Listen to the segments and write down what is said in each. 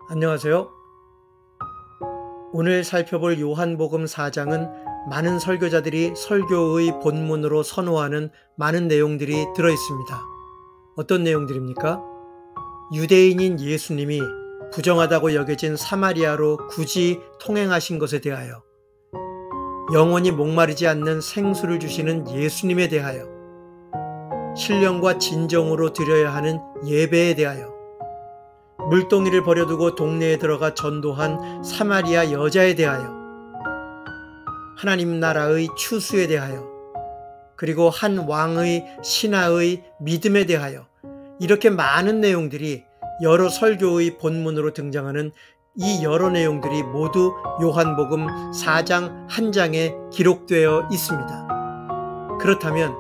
안녕하세요. 오늘 살펴볼 요한복음 4장은 많은 설교자들이 설교의 본문으로 선호하는 많은 내용들이 들어 있습니다. 어떤 내용들입니까? 유대인인 예수님이 부정하다고 여겨진 사마리아로 굳이 통행하신 것에 대하여, 영원히 목마르지 않는 생수를 주시는 예수님에 대하여, 신령과 진정으로 드려야 하는 예배에 대하여, 물동이를 버려두고 동네에 들어가 전도한 사마리아 여자에 대하여, 하나님 나라의 추수에 대하여, 그리고 한 왕의 신하의 믿음에 대하여, 이렇게 많은 내용들이 여러 설교의 본문으로 등장하는 이 여러 내용들이 모두 요한복음 4장 한 장에 기록되어 있습니다. 그렇다면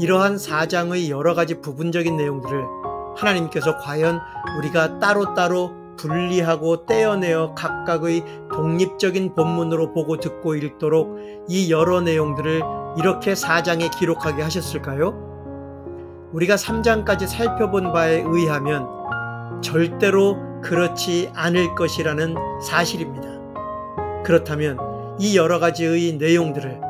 이러한 4장의 여러 가지 부분적인 내용들을 하나님께서 과연 우리가 따로따로 분리하고 떼어내어 각각의 독립적인 본문으로 보고 듣고 읽도록 이 여러 내용들을 이렇게 4장에 기록하게 하셨을까요? 우리가 3장까지 살펴본 바에 의하면 절대로 그렇지 않을 것이라는 사실입니다. 그렇다면 이 여러 가지의 내용들을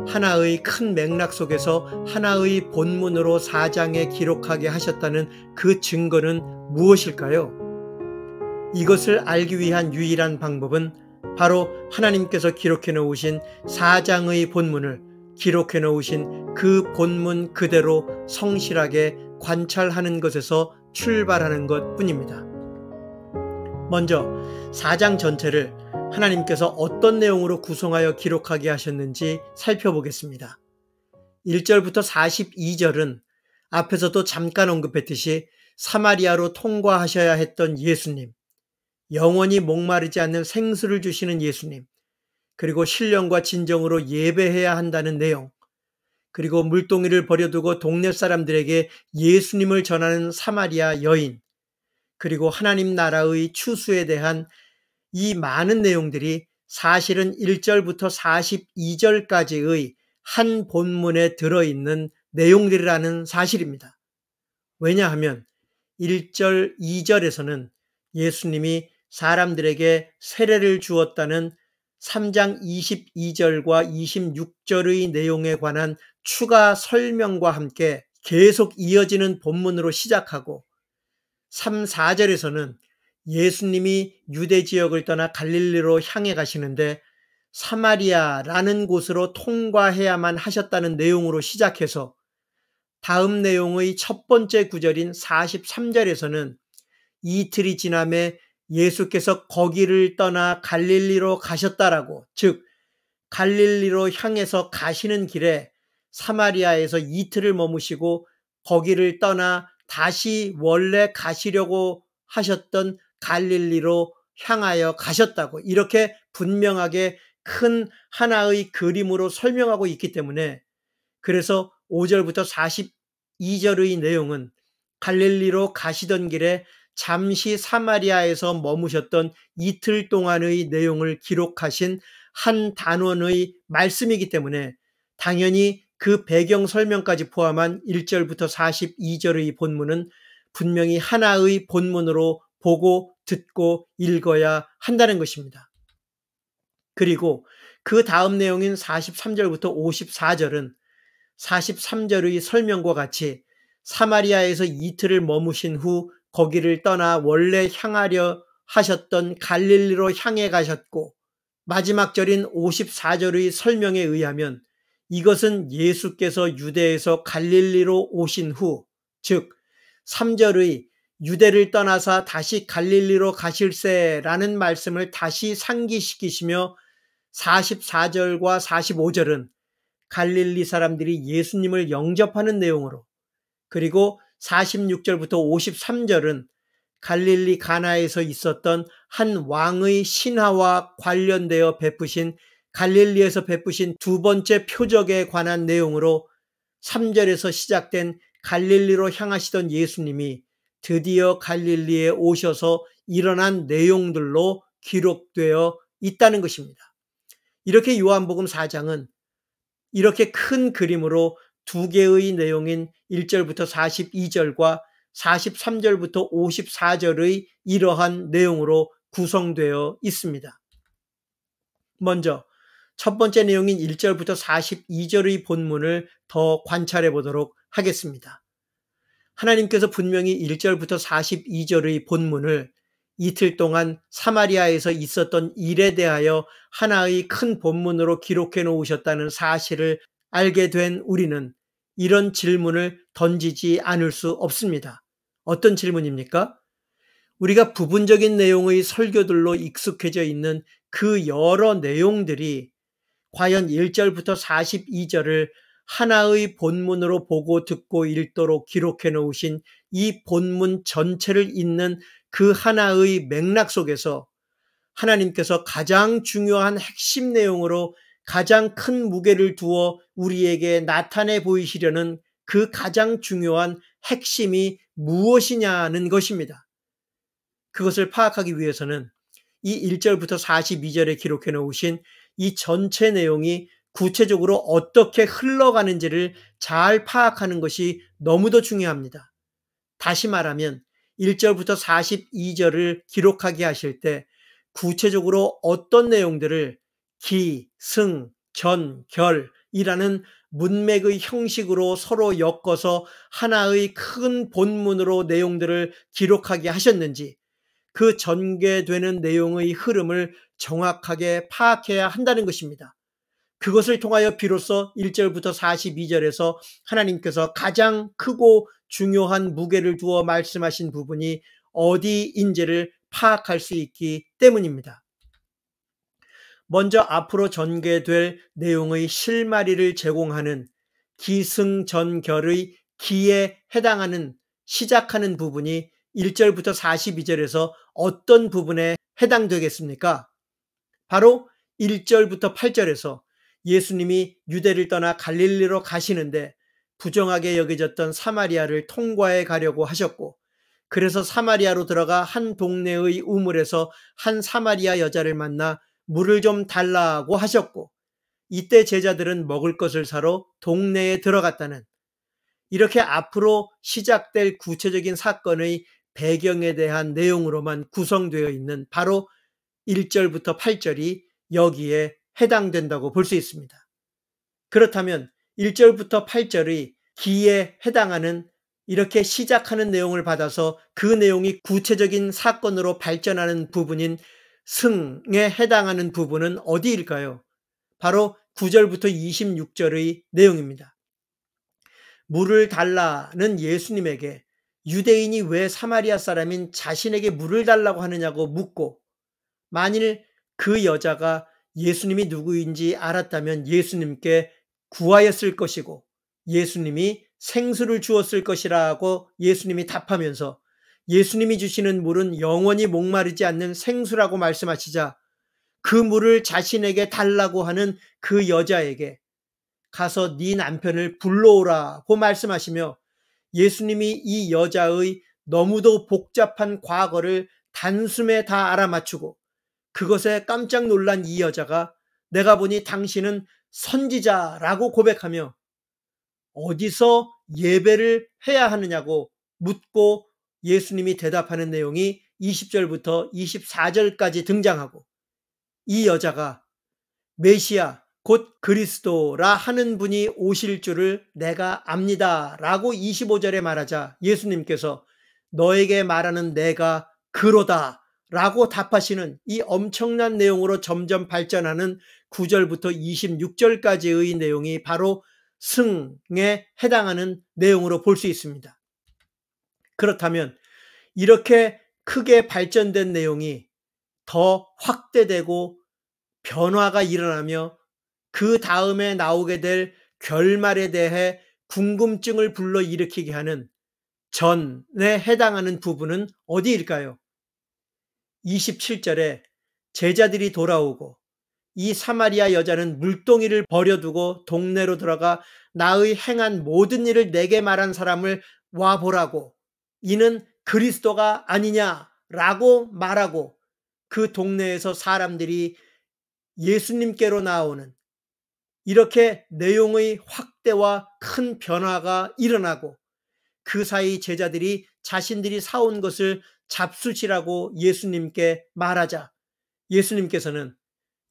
하나의 큰 맥락 속에서 하나의 본문으로 4장에 기록하게 하셨다는 그 증거는 무엇일까요? 이것을 알기 위한 유일한 방법은 바로 하나님께서 기록해 놓으신 4장의 본문을 기록해 놓으신 그 본문 그대로 성실하게 관찰하는 것에서 출발하는 것 뿐입니다. 먼저 4장 전체를 하나님께서 어떤 내용으로 구성하여 기록하게 하셨는지 살펴보겠습니다. 1절부터 42절은 앞에서도 잠깐 언급했듯이 사마리아로 통과하셔야 했던 예수님, 영원히 목마르지 않는 생수를 주시는 예수님, 그리고 신령과 진정으로 예배해야 한다는 내용, 그리고 물동이를 버려두고 동네 사람들에게 예수님을 전하는 사마리아 여인, 그리고 하나님 나라의 추수에 대한 이 많은 내용들이 사실은 1절부터 42절까지의 한 본문에 들어있는 내용들이라는 사실입니다. 왜냐하면 1절, 2절에서는 예수님이 사람들에게 세례를 주었다는 3장 22절과 26절의 내용에 관한 추가 설명과 함께 계속 이어지는 본문으로 시작하고 3, 4절에서는 예수님이 유대 지역을 떠나 갈릴리로 향해 가시는데 사마리아라는 곳으로 통과해야만 하셨다는 내용으로 시작해서 다음 내용의 첫 번째 구절인 43절에서는 이틀이 지남에 예수께서 거기를 떠나 갈릴리로 가셨다라고, 즉 갈릴리로 향해서 가시는 길에 사마리아에서 이틀을 머무시고 거기를 떠나 다시 원래 가시려고 하셨던 갈릴리로 향하여 가셨다고 이렇게 분명하게 큰 하나의 그림으로 설명하고 있기 때문에, 그래서 5절부터 42절의 내용은 갈릴리로 가시던 길에 잠시 사마리아에서 머무셨던 이틀 동안의 내용을 기록하신 한 단원의 말씀이기 때문에 당연히 그 배경 설명까지 포함한 1절부터 42절의 본문은 분명히 하나의 본문으로 보고 듣고 읽어야 한다는 것입니다. 그리고 그 다음 내용인 43절부터 54절은 43절의 설명과 같이 사마리아에서 이틀을 머무신 후 거기를 떠나 원래 향하려 하셨던 갈릴리로 향해 가셨고, 마지막 절인 54절의 설명에 의하면 이것은 예수께서 유대에서 갈릴리로 오신 후, 즉 3절의 유대를 떠나서 다시 갈릴리로 가실세라는 말씀을 다시 상기시키시며 44절과 45절은 갈릴리 사람들이 예수님을 영접하는 내용으로, 그리고 46절부터 53절은 갈릴리 가나에서 있었던 한 왕의 신하와 관련되어 베푸신 갈릴리에서 베푸신 두 번째 표적에 관한 내용으로 3절에서 시작된 갈릴리로 향하시던 예수님이 드디어 갈릴리에 오셔서 일어난 내용들로 기록되어 있다는 것입니다. 이렇게 요한복음 4장은 이렇게 큰 그림으로 두 개의 내용인 1절부터 42절과 43절부터 54절의 이러한 내용으로 구성되어 있습니다. 먼저 첫 번째 내용인 1절부터 42절의 본문을 더 관찰해 보도록 하겠습니다. 하나님께서 분명히 1절부터 42절의 본문을 이틀 동안 사마리아에서 있었던 일에 대하여 하나의 큰 본문으로 기록해 놓으셨다는 사실을 알게 된 우리는 이런 질문을 던지지 않을 수 없습니다. 어떤 질문입니까? 우리가 부분적인 내용의 설교들로 익숙해져 있는 그 여러 내용들이 과연 1절부터 42절을 하나의 본문으로 보고 듣고 읽도록 기록해 놓으신 이 본문 전체를 잇는 그 하나의 맥락 속에서 하나님께서 가장 중요한 핵심 내용으로 가장 큰 무게를 두어 우리에게 나타내 보이시려는 그 가장 중요한 핵심이 무엇이냐는 것입니다. 그것을 파악하기 위해서는 이 1절부터 42절에 기록해 놓으신 이 전체 내용이 구체적으로 어떻게 흘러가는지를 잘 파악하는 것이 너무도 중요합니다. 다시 말하면 1절부터 42절을 기록하게 하실 때 구체적으로 어떤 내용들을 기, 승, 전, 결이라는 문맥의 형식으로 서로 엮어서 하나의 큰 본문으로 내용들을 기록하게 하셨는지 그 전개되는 내용의 흐름을 정확하게 파악해야 한다는 것입니다. 그것을 통하여 비로소 1절부터 42절에서 하나님께서 가장 크고 중요한 무게를 두어 말씀하신 부분이 어디인지를 파악할 수 있기 때문입니다. 먼저 앞으로 전개될 내용의 실마리를 제공하는 기승전결의 기에 해당하는 시작하는 부분이 1절부터 42절에서 어떤 부분에 해당되겠습니까? 바로 1절부터 8절에서 예수님이 유대를 떠나 갈릴리로 가시는데 부정하게 여겨졌던 사마리아를 통과해 가려고 하셨고, 그래서 사마리아로 들어가 한 동네의 우물에서 한 사마리아 여자를 만나 물을 좀 달라고 하셨고, 이때 제자들은 먹을 것을 사러 동네에 들어갔다는, 이렇게 앞으로 시작될 구체적인 사건의 배경에 대한 내용으로만 구성되어 있는 바로 1절부터 8절이 여기에 해당된다고 볼 수 있습니다. 그렇다면 1절부터 8절의 기에 해당하는 이렇게 시작하는 내용을 받아서 그 내용이 구체적인 사건으로 발전하는 부분인 승에 해당하는 부분은 어디일까요? 바로 9절부터 26절의 내용입니다. 물을 달라는 예수님에게 유대인이 왜 사마리아 사람인 자신에게 물을 달라고 하느냐고 묻고, 만일 그 여자가 예수님이 누구인지 알았다면 예수님께 구하였을 것이고 예수님이 생수를 주었을 것이라고 예수님이 답하면서 예수님이 주시는 물은 영원히 목마르지 않는 생수라고 말씀하시자 그 물을 자신에게 달라고 하는 그 여자에게 가서 네 남편을 불러오라고 말씀하시며 예수님이 이 여자의 너무도 복잡한 과거를 단숨에 다 알아맞추고 그것에 깜짝 놀란 이 여자가 내가 보니 당신은 선지자라고 고백하며 어디서 예배를 해야 하느냐고 묻고 예수님이 대답하는 내용이 20절부터 24절까지 등장하고, 이 여자가 메시아 곧 그리스도라 하는 분이 오실 줄을 내가 압니다 라고 25절에 말하자 예수님께서 너에게 말하는 내가 그로다 라고 답하시는 이 엄청난 내용으로 점점 발전하는 9절부터 26절까지의 내용이 바로 승에 해당하는 내용으로 볼 수 있습니다. 그렇다면 이렇게 크게 발전된 내용이 더 확대되고 변화가 일어나며 그 다음에 나오게 될 결말에 대해 궁금증을 불러일으키게 하는 전에 해당하는 부분은 어디일까요? 27절에 제자들이 돌아오고 이 사마리아 여자는 물동이를 버려두고 동네로 들어가 나의 행한 모든 일을 내게 말한 사람을 와보라고, 이는 그리스도가 아니냐라고 말하고 그 동네에서 사람들이 예수님께로 나오는 이렇게 내용의 확대와 큰 변화가 일어나고 그 사이 제자들이 자신들이 사온 것을 잡수시라고 예수님께 말하자 예수님께서는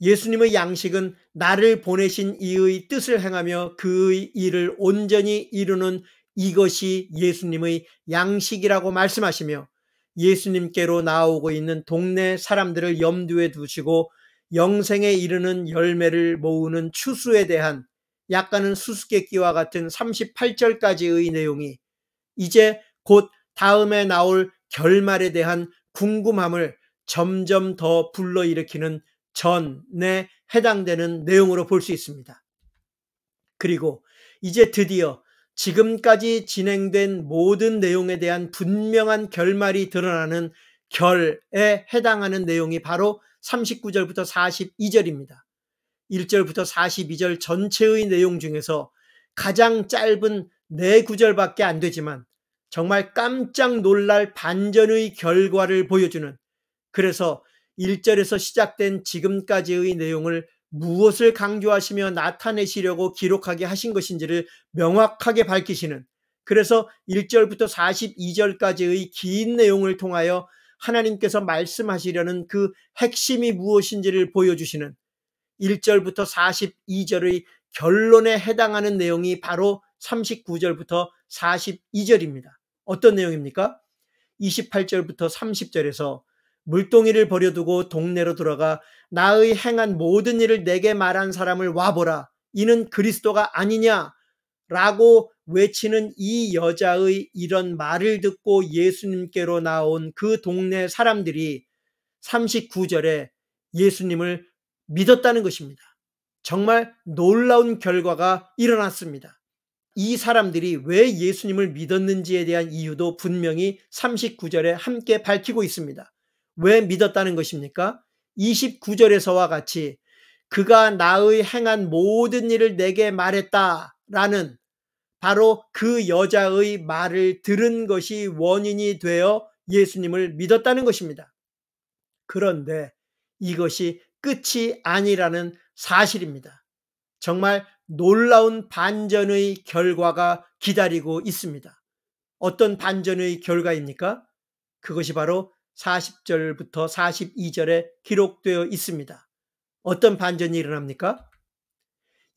예수님의 양식은 나를 보내신 이의 뜻을 행하며 그의 일을 온전히 이루는 이것이 예수님의 양식이라고 말씀하시며 예수님께로 나오고 있는 동네 사람들을 염두에 두시고 영생에 이르는 열매를 모으는 추수에 대한 약간은 수수께끼와 같은 38절까지의 내용이 이제 곧 다음에 나올 결말에 대한 궁금함을 점점 더 불러일으키는 전에 해당되는 내용으로 볼 수 있습니다. 그리고 이제 드디어 지금까지 진행된 모든 내용에 대한 분명한 결말이 드러나는 결에 해당하는 내용이 바로 39절부터 42절입니다. 1절부터 42절 전체의 내용 중에서 가장 짧은 4구절밖에 안 되지만 정말 깜짝 놀랄 반전의 결과를 보여주는, 그래서 1절에서 시작된 지금까지의 내용을 무엇을 강조하시며 나타내시려고 기록하게 하신 것인지를 명확하게 밝히시는, 그래서 1절부터 42절까지의 긴 내용을 통하여 하나님께서 말씀하시려는 그 핵심이 무엇인지를 보여주시는 1절부터 42절의 결론에 해당하는 내용이 바로 39절부터 42절입니다. 어떤 내용입니까? 28절부터 30절에서 물동이를 버려두고 동네로 들어가 나의 행한 모든 일을 내게 말한 사람을 와보라. 이는 그리스도가 아니냐? 라고 외치는 이 여자의 이런 말을 듣고 예수님께로 나온 그 동네 사람들이 39절에 예수님을 믿었다는 것입니다. 정말 놀라운 결과가 일어났습니다. 이 사람들이 왜 예수님을 믿었는지에 대한 이유도 분명히 39절에 함께 밝히고 있습니다. 왜 믿었다는 것입니까? 29절에서와 같이 그가 나의 행한 모든 일을 내게 말했다라는 바로 그 여자의 말을 들은 것이 원인이 되어 예수님을 믿었다는 것입니다. 그런데 이것이 끝이 아니라는 사실입니다. 정말 놀라운 반전의 결과가 기다리고 있습니다. 어떤 반전의 결과입니까? 그것이 바로 40절부터 42절에 기록되어 있습니다. 어떤 반전이 일어납니까?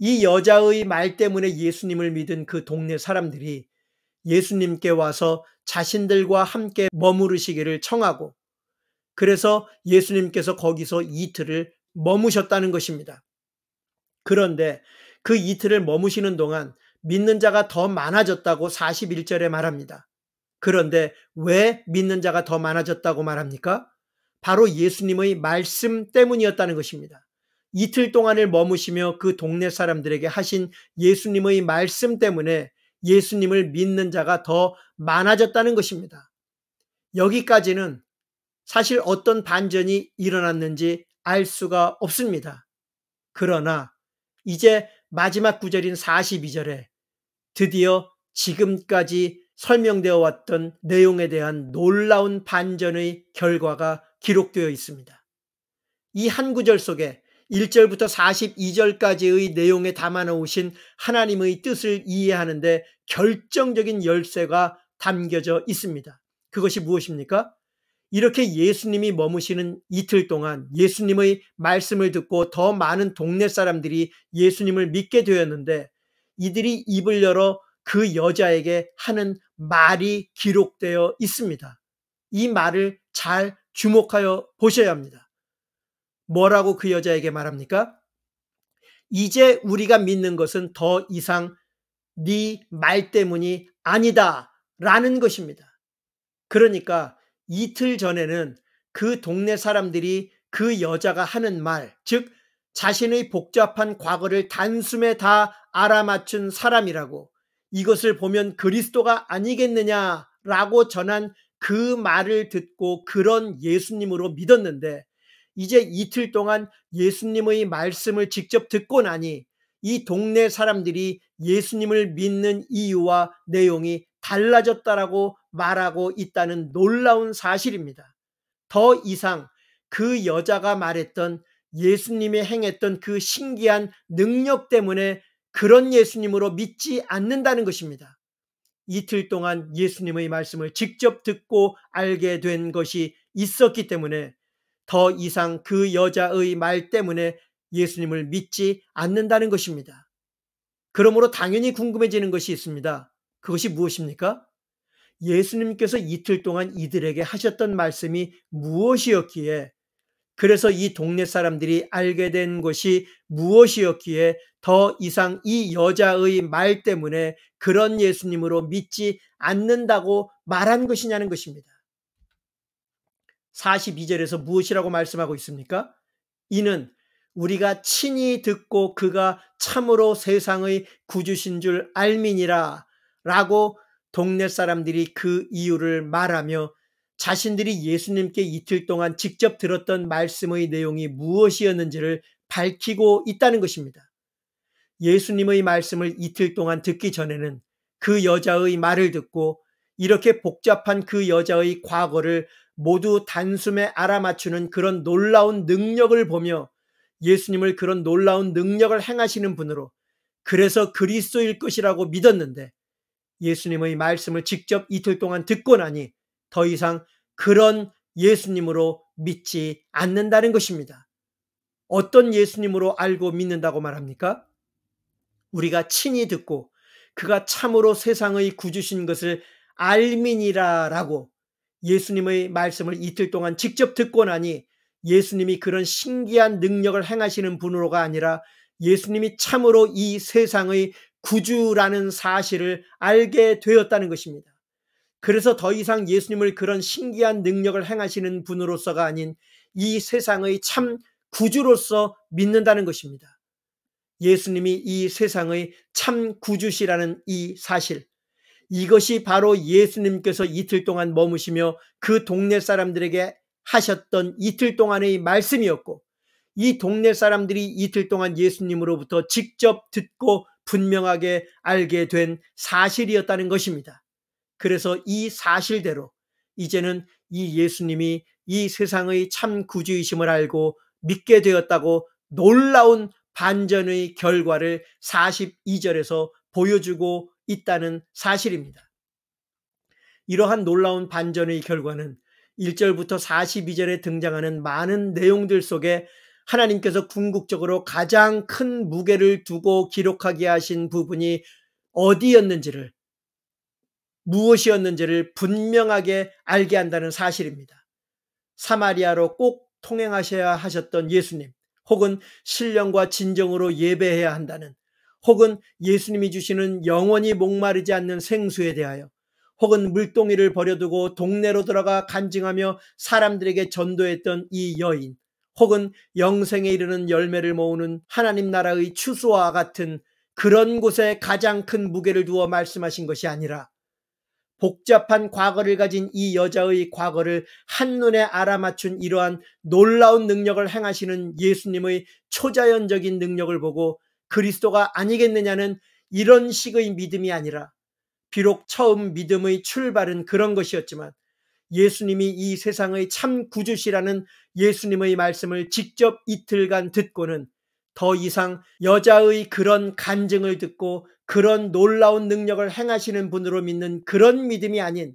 이 여자의 말 때문에 예수님을 믿은 그 동네 사람들이 예수님께 와서 자신들과 함께 머무르시기를 청하고, 그래서 예수님께서 거기서 이틀을 머무셨다는 것입니다. 그런데 그 이틀을 머무시는 동안 믿는 자가 더 많아졌다고 41절에 말합니다. 그런데 왜 믿는 자가 더 많아졌다고 말합니까? 바로 예수님의 말씀 때문이었다는 것입니다. 이틀 동안을 머무시며 그 동네 사람들에게 하신 예수님의 말씀 때문에 예수님을 믿는 자가 더 많아졌다는 것입니다. 여기까지는 사실 어떤 반전이 일어났는지 알 수가 없습니다. 그러나 이제 마지막 구절인 42절에 드디어 지금까지 설명되어 왔던 내용에 대한 놀라운 반전의 결과가 기록되어 있습니다. 이 한 구절 속에 1절부터 42절까지의 내용에 담아놓으신 하나님의 뜻을 이해하는데 결정적인 열쇠가 담겨져 있습니다. 그것이 무엇입니까? 이렇게 예수님이 머무시는 이틀 동안 예수님의 말씀을 듣고 더 많은 동네 사람들이 예수님을 믿게 되었는데, 이들이 입을 열어 그 여자에게 하는 말이 기록되어 있습니다. 이 말을 잘 주목하여 보셔야 합니다. 뭐라고 그 여자에게 말합니까? 이제 우리가 믿는 것은 더 이상 네 말 때문이 아니다 라는 것입니다. 그러니까 이틀 전에는 그 동네 사람들이 그 여자가 하는 말, 즉 자신의 복잡한 과거를 단숨에 다 알아맞춘 사람이라고, 이것을 보면 그리스도가 아니겠느냐라고 전한 그 말을 듣고 그런 예수님으로 믿었는데, 이제 이틀 동안 예수님의 말씀을 직접 듣고 나니 이 동네 사람들이 예수님을 믿는 이유와 내용이 달라졌다라고 말하고 있다는 놀라운 사실입니다. 더 이상 그 여자가 말했던 예수님이 행했던 그 신기한 능력 때문에 그런 예수님으로 믿지 않는다는 것입니다. 이틀 동안 예수님의 말씀을 직접 듣고 알게 된 것이 있었기 때문에 더 이상 그 여자의 말 때문에 예수님을 믿지 않는다는 것입니다. 그러므로 당연히 궁금해지는 것이 있습니다. 그것이 무엇입니까? 예수님께서 이틀 동안 이들에게 하셨던 말씀이 무엇이었기에, 그래서 이 동네 사람들이 알게 된 것이 무엇이었기에 더 이상 이 여자의 말 때문에 그런 예수님으로 믿지 않는다고 말한 것이냐는 것입니다. 42절에서 무엇이라고 말씀하고 있습니까? 이는 우리가 친히 듣고 그가 참으로 세상의 구주신 줄 알미니라 라고 동네 사람들이 그 이유를 말하며 자신들이 예수님께 이틀 동안 직접 들었던 말씀의 내용이 무엇이었는지를 밝히고 있다는 것입니다. 예수님의 말씀을 이틀 동안 듣기 전에는 그 여자의 말을 듣고 이렇게 복잡한 그 여자의 과거를 모두 단숨에 알아맞추는 그런 놀라운 능력을 보며 예수님을 그런 놀라운 능력을 행하시는 분으로, 그래서 그리스도일 것이라고 믿었는데 예수님의 말씀을 직접 이틀 동안 듣고 나니 더 이상 그런 예수님으로 믿지 않는다는 것입니다. 어떤 예수님으로 알고 믿는다고 말합니까? 우리가 친히 듣고 그가 참으로 세상의 구주신 것을 알미니라라고, 예수님의 말씀을 이틀 동안 직접 듣고 나니 예수님이 그런 신기한 능력을 행하시는 분으로가 아니라 예수님이 참으로 이 세상의 구주라는 사실을 알게 되었다는 것입니다. 그래서 더 이상 예수님을 그런 신기한 능력을 행하시는 분으로서가 아닌 이 세상의 참 구주로서 믿는다는 것입니다. 예수님이 이 세상의 참 구주시라는 이 사실, 이것이 바로 예수님께서 이틀 동안 머무시며 그 동네 사람들에게 하셨던 이틀 동안의 말씀이었고, 이 동네 사람들이 이틀 동안 예수님으로부터 직접 듣고 분명하게 알게 된 사실이었다는 것입니다. 그래서 이 사실대로 이제는 이 예수님이 이 세상의 참 구주이심을 알고 믿게 되었다고 놀라운 반전의 결과를 42절에서 보여주고 있다는 사실입니다. 이러한 놀라운 반전의 결과는 1절부터 42절에 등장하는 많은 내용들 속에 하나님께서 궁극적으로 가장 큰 무게를 두고 기록하게 하신 부분이 어디였는지를, 무엇이었는지를 분명하게 알게 한다는 사실입니다. 사마리아로 꼭 통행하셔야 하셨던 예수님, 혹은 신령과 진정으로 예배해야 한다는, 혹은 예수님이 주시는 영원히 목마르지 않는 생수에 대하여, 혹은 물동이를 버려두고 동네로 들어가 간증하며 사람들에게 전도했던 이 여인, 혹은 영생에 이르는 열매를 모으는 하나님 나라의 추수와 같은 그런 곳에 가장 큰 무게를 두어 말씀하신 것이 아니라 복잡한 과거를 가진 이 여자의 과거를 한눈에 알아맞춘 이러한 놀라운 능력을 행하시는 예수님의 초자연적인 능력을 보고 그리스도가 아니겠느냐는 이런 식의 믿음이 아니라, 비록 처음 믿음의 출발은 그런 것이었지만 예수님이 이 세상의 참 구주시라는 예수님의 말씀을 직접 이틀간 듣고는 더 이상 여자의 그런 간증을 듣고 그런 놀라운 능력을 행하시는 분으로 믿는 그런 믿음이 아닌,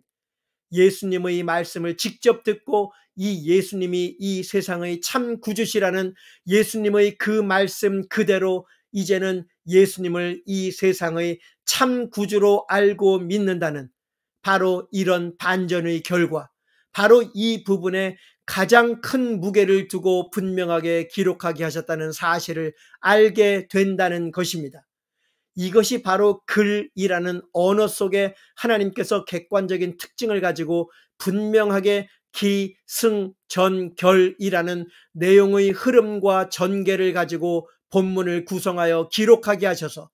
예수님의 말씀을 직접 듣고 이 예수님이 이 세상의 참 구주시라는 예수님의 그 말씀 그대로 이제는 예수님을 이 세상의 참 구주로 알고 믿는다는, 바로 이런 반전의 결과, 바로 이 부분에 가장 큰 무게를 두고 분명하게 기록하게 하셨다는 사실을 알게 된다는 것입니다. 이것이 바로 글이라는 언어 속에 하나님께서 객관적인 특징을 가지고 분명하게 기, 승, 전, 결이라는 내용의 흐름과 전개를 가지고 본문을 구성하여 기록하게 하셔서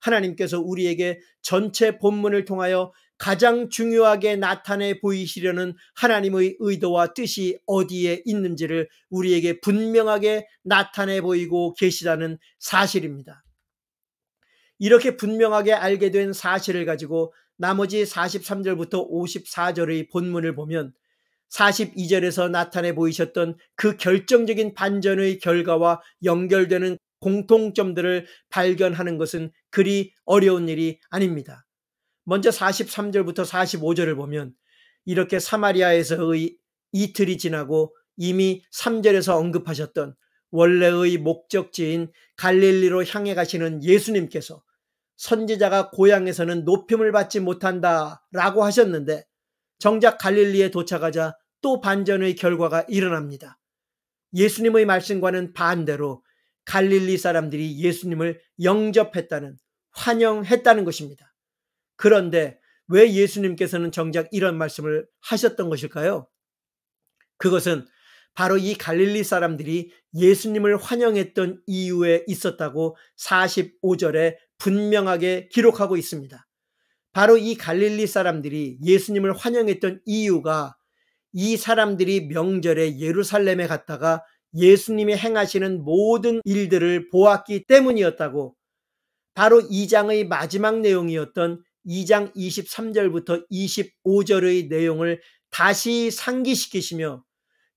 하나님께서 우리에게 전체 본문을 통하여 가장 중요하게 나타내 보이시려는 하나님의 의도와 뜻이 어디에 있는지를 우리에게 분명하게 나타내 보이고 계시다는 사실입니다. 이렇게 분명하게 알게 된 사실을 가지고 나머지 43절부터 54절의 본문을 보면 42절에서 나타내 보이셨던 그 결정적인 반전의 결과와 연결되는 공통점들을 발견하는 것은 그리 어려운 일이 아닙니다. 먼저 43절부터 45절을 보면 이렇게 사마리아에서의 이틀이 지나고 이미 3절에서 언급하셨던 원래의 목적지인 갈릴리로 향해 가시는 예수님께서 선지자가 고향에서는 높임을 받지 못한다 라고 하셨는데 정작 갈릴리에 도착하자 또 반전의 결과가 일어납니다. 예수님의 말씀과는 반대로 갈릴리 사람들이 예수님을 영접했다는, 환영했다는 것입니다. 그런데 왜 예수님께서는 정작 이런 말씀을 하셨던 것일까요? 그것은 바로 이 갈릴리 사람들이 예수님을 환영했던 이유에 있었다고 45절에 분명하게 기록하고 있습니다. 바로 이 갈릴리 사람들이 예수님을 환영했던 이유가 이 사람들이 명절에 예루살렘에 갔다가 예수님이 행하시는 모든 일들을 보았기 때문이었다고, 바로 2장의 마지막 내용이었던 2장 23절부터 25절의 내용을 다시 상기시키시며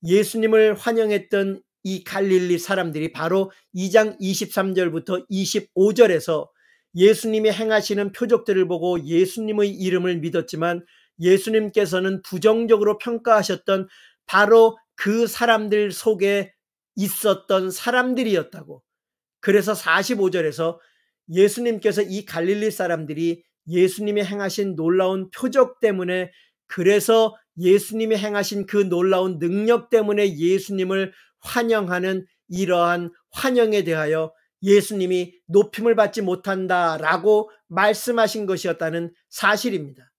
예수님을 환영했던 이 갈릴리 사람들이 바로 2장 23절부터 25절에서 예수님이 행하시는 표적들을 보고 예수님의 이름을 믿었지만 예수님께서는 부정적으로 평가하셨던 바로 그 사람들 속에 있었던 사람들이었다고. 그래서 45절에서 예수님께서 이 갈릴리 사람들이 예수님이 행하신 놀라운 표적 때문에, 그래서 예수님이 행하신 그 놀라운 능력 때문에 예수님을 환영하는 이러한 환영에 대하여 예수님이 높임을 받지 못한다라고 말씀하신 것이었다는 사실입니다.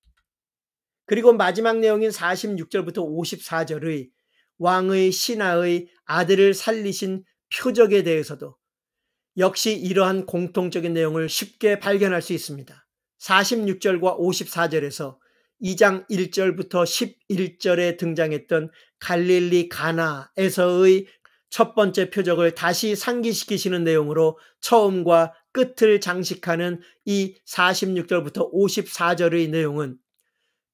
그리고 마지막 내용인 46절부터 54절의 왕의 신하의 아들을 살리신 표적에 대해서도 역시 이러한 공통적인 내용을 쉽게 발견할 수 있습니다. 46절과 54절에서 2장 1절부터 11절에 등장했던 갈릴리 가나에서의 첫 번째 표적을 다시 상기시키시는 내용으로 처음과 끝을 장식하는 이 46절부터 54절의 내용은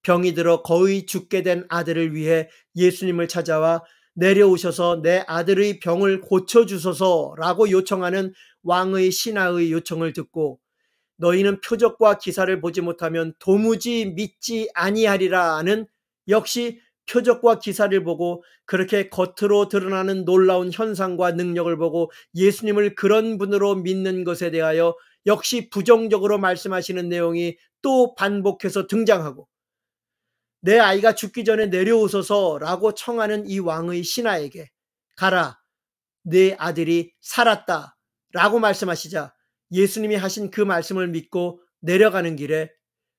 병이 들어 거의 죽게 된 아들을 위해 예수님을 찾아와 내려오셔서 내 아들의 병을 고쳐주소서라고 요청하는 왕의 신하의 요청을 듣고 너희는 표적과 기사를 보지 못하면 도무지 믿지 아니하리라는, 역시 표적과 기사를 보고 그렇게 겉으로 드러나는 놀라운 현상과 능력을 보고 예수님을 그런 분으로 믿는 것에 대하여 역시 부정적으로 말씀하시는 내용이 또 반복해서 등장하고, 내 아이가 죽기 전에 내려오소서라고 청하는 이 왕의 신하에게 가라, 내 아들이 살았다 라고 말씀하시자 예수님이 하신 그 말씀을 믿고 내려가는 길에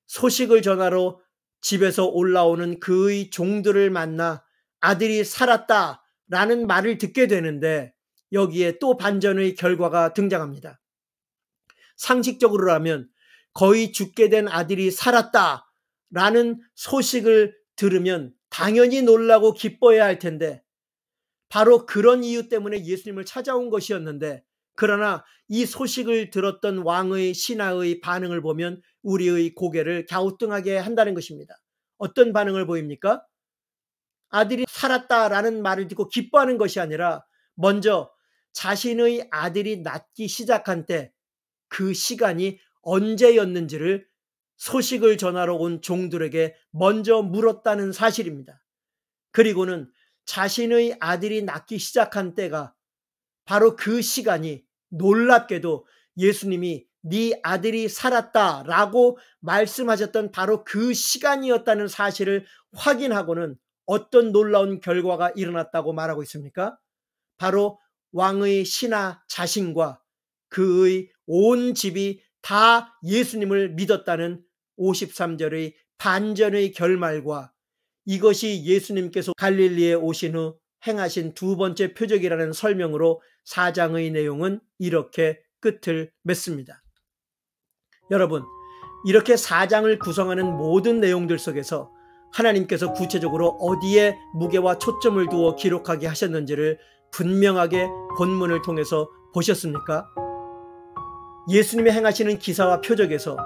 소식을 전하러 집에서 올라오는 그의 종들을 만나 아들이 살았다 라는 말을 듣게 되는데 여기에 또 반전의 결과가 등장합니다. 상식적으로라면 거의 죽게 된 아들이 살았다 라는 소식을 들으면 당연히 놀라고 기뻐해야 할 텐데 바로 그런 이유 때문에 예수님을 찾아온 것이었는데, 그러나 이 소식을 들었던 왕의 신하의 반응을 보면 우리의 고개를 갸우뚱하게 한다는 것입니다. 어떤 반응을 보입니까? 아들이 살았다라는 말을 듣고 기뻐하는 것이 아니라 먼저 자신의 아들이 낫기 시작한 때 그 시간이 언제였는지를 소식을 전하러 온 종들에게 먼저 물었다는 사실입니다. 그리고는 자신의 아들이 낫기 시작한 때가 바로 그 시간이 놀랍게도 예수님이 네 아들이 살았다라고 말씀하셨던 바로 그 시간이었다는 사실을 확인하고는 어떤 놀라운 결과가 일어났다고 말하고 있습니까? 바로 왕의 신하 자신과 그의 온 집이 다 예수님을 믿었다는 53절의 반전의 결말과 이것이 예수님께서 갈릴리에 오신 후 행하신 두 번째 표적이라는 설명으로 4장의 내용은 이렇게 끝을 맺습니다. 여러분, 이렇게 4장을 구성하는 모든 내용들 속에서 하나님께서 구체적으로 어디에 무게와 초점을 두어 기록하게 하셨는지를 분명하게 본문을 통해서 보셨습니까? 예수님이 행하시는 기사와 표적에서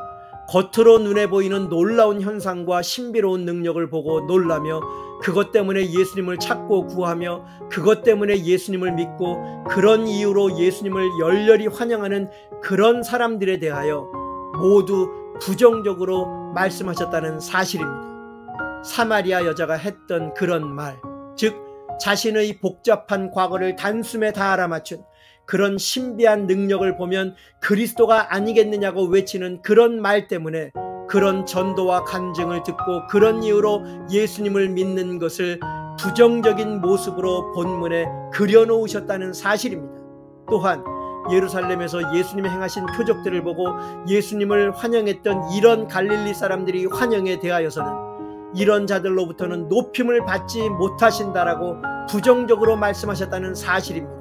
겉으로 눈에 보이는 놀라운 현상과 신비로운 능력을 보고 놀라며 그것 때문에 예수님을 찾고 구하며 그것 때문에 예수님을 믿고 그런 이유로 예수님을 열렬히 환영하는 그런 사람들에 대하여 모두 부정적으로 말씀하셨다는 사실입니다. 사마리아 여자가 했던 그런 말, 즉 자신의 복잡한 과거를 단숨에 다 알아맞춘 그런 신비한 능력을 보면 그리스도가 아니겠느냐고 외치는 그런 말 때문에 그런 전도와 간증을 듣고 그런 이유로 예수님을 믿는 것을 부정적인 모습으로 본문에 그려놓으셨다는 사실입니다. 또한 예루살렘에서 예수님이 행하신 표적들을 보고 예수님을 환영했던 이런 갈릴리 사람들이 환영에 대하여서는 이런 자들로부터는 높임을 받지 못하신다라고 부정적으로 말씀하셨다는 사실입니다.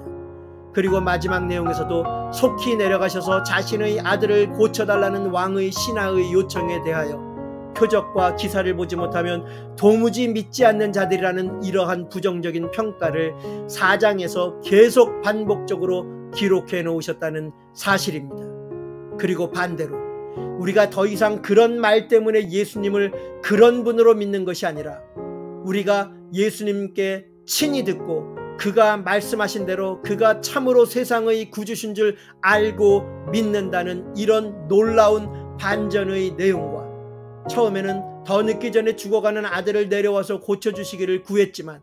그리고 마지막 내용에서도 속히 내려가셔서 자신의 아들을 고쳐달라는 왕의 신하의 요청에 대하여 표적과 기사를 보지 못하면 도무지 믿지 않는 자들이라는 이러한 부정적인 평가를 4장에서 계속 반복적으로 기록해 놓으셨다는 사실입니다. 그리고 반대로 우리가 더 이상 그런 말 때문에 예수님을 그런 분으로 믿는 것이 아니라 우리가 예수님께 친히 듣고 그가 말씀하신 대로 그가 참으로 세상의 구주신 줄 알고 믿는다는 이런 놀라운 반전의 내용과 처음에는 더 늦기 전에 죽어가는 아들을 내려와서 고쳐주시기를 구했지만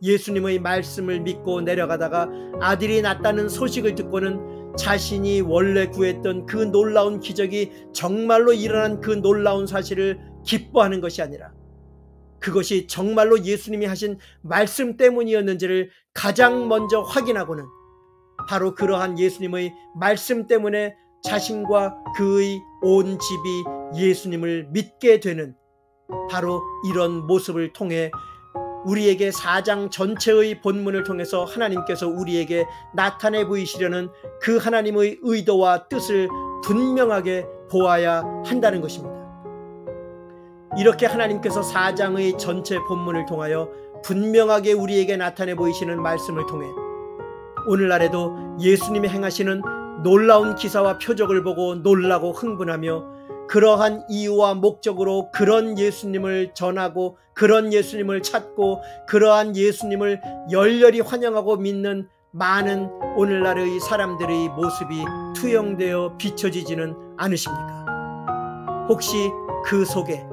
예수님의 말씀을 믿고 내려가다가 아들이 낫다는 소식을 듣고는 자신이 원래 구했던 그 놀라운 기적이 정말로 일어난 그 놀라운 사실을 기뻐하는 것이 아니라 그것이 정말로 예수님이 하신 말씀 때문이었는지를 가장 먼저 확인하고는 바로 그러한 예수님의 말씀 때문에 자신과 그의 온 집이 예수님을 믿게 되는 바로 이런 모습을 통해 우리에게 4장 전체의 본문을 통해서 하나님께서 우리에게 나타내 보이시려는 그 하나님의 의도와 뜻을 분명하게 보아야 한다는 것입니다. 이렇게 하나님께서 4장의 전체 본문을 통하여 분명하게 우리에게 나타내 보이시는 말씀을 통해 오늘날에도 예수님이 행하시는 놀라운 기사와 표적을 보고 놀라고 흥분하며 그러한 이유와 목적으로 그런 예수님을 전하고 그런 예수님을 찾고 그러한 예수님을 열렬히 환영하고 믿는 많은 오늘날의 사람들의 모습이 투영되어 비춰지지는 않으십니까? 혹시 그 속에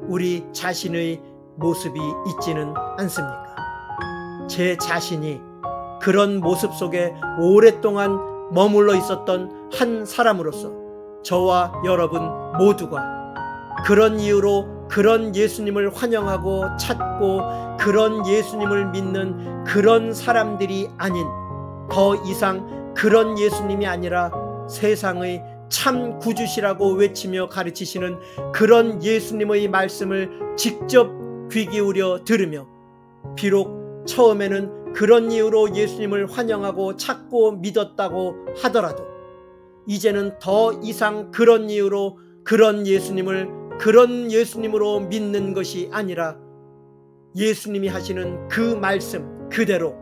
우리 자신의 모습이 있지는 않습니까? 제 자신이 그런 모습 속에 오랫동안 머물러 있었던 한 사람으로서 저와 여러분 모두가 그런 이유로 그런 예수님을 환영하고 찾고 그런 예수님을 믿는 그런 사람들이 아닌 더 이상 그런 예수님이 아니라 세상의 참 구주시라고 외치며 가르치시는 그런 예수님의 말씀을 직접 귀 기울여 들으며 비록 처음에는 그런 이유로 예수님을 환영하고 찾고 믿었다고 하더라도 이제는 더 이상 그런 이유로 그런 예수님을 그런 예수님으로 믿는 것이 아니라 예수님이 하시는 그 말씀 그대로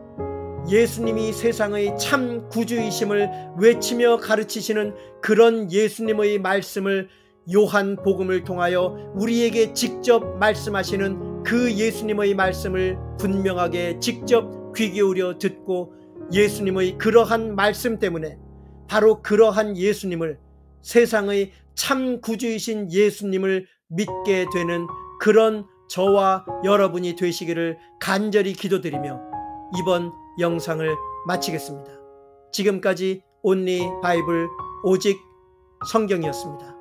예수님이 세상의 참 구주이심을 외치며 가르치시는 그런 예수님의 말씀을 요한복음을 통하여 우리에게 직접 말씀하시는 그 예수님의 말씀을 분명하게 직접 귀 기울여 듣고 예수님의 그러한 말씀 때문에 바로 그러한 예수님을 세상의 참 구주이신 예수님을 믿게 되는 그런 저와 여러분이 되시기를 간절히 기도드리며 이번 영상을 마치겠습니다. 지금까지 온리 바이블 오직 성경이었습니다.